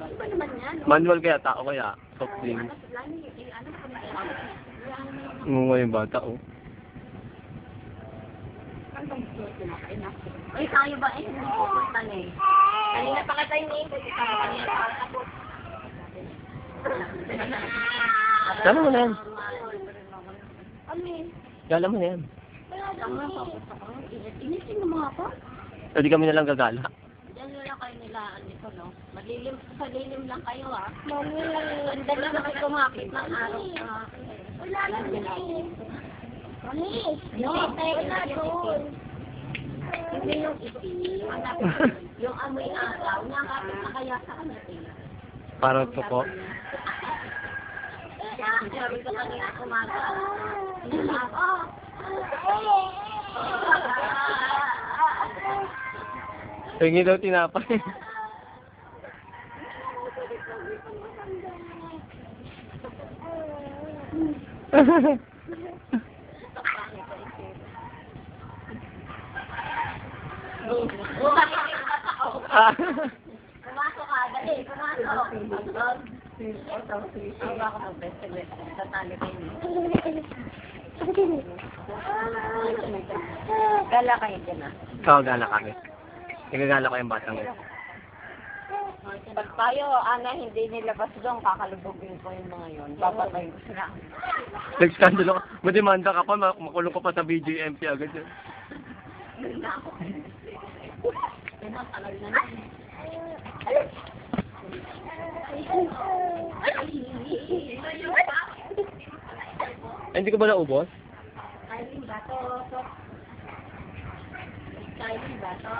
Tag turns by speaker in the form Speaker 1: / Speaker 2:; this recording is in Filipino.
Speaker 1: Ano ba naman yan?
Speaker 2: Manual kaya, tao kaya. Soft drinks. Ngunga yung bata, oh.
Speaker 1: Uy, tayo ba eh? Hindi ko punta na eh. Kanina pa ka tayo ni-ikot. Kanina pa ka tapos.
Speaker 2: Dala mo na yan.
Speaker 1: Ano eh?
Speaker 2: Dala mo na yan.
Speaker 1: Inisin mo mga pa?
Speaker 2: Hindi kami nalang gagala.
Speaker 1: Diyan lang kayo nilaan nito, no? Malilim, sa lilim lang kayo, ah. Mami, ang dala na kayo kumakit ng araw. Wala lang din eh. Mami, wala doon. Hindi yung itim. Yung amoy araw, nakakit na kaya sa kanya eh.
Speaker 2: Parang tuko.
Speaker 1: Sabi ko kanina kumaga. Ako.
Speaker 2: Hingi daw tinapay.
Speaker 1: Pumasok ka, dali, pumasok. Ang baka mag-best sa tali kayo. Gala kayo dyan, ah.
Speaker 2: Oo, gala kami. Nagagala ko yung batang yun.
Speaker 1: Pag tayo, Ana, hindi nilabas doon, kakalubugin ko yung mga yun. Papatayin ko sila.
Speaker 2: Nag-scandal ako. Mademanda ka pa, makulong ko pa sa BJMP agad yun.
Speaker 1: Yun na ako. Tagal na lang.
Speaker 2: Ay, hindi ko ba naubos?
Speaker 1: Kainin ba to? Kainin ba to?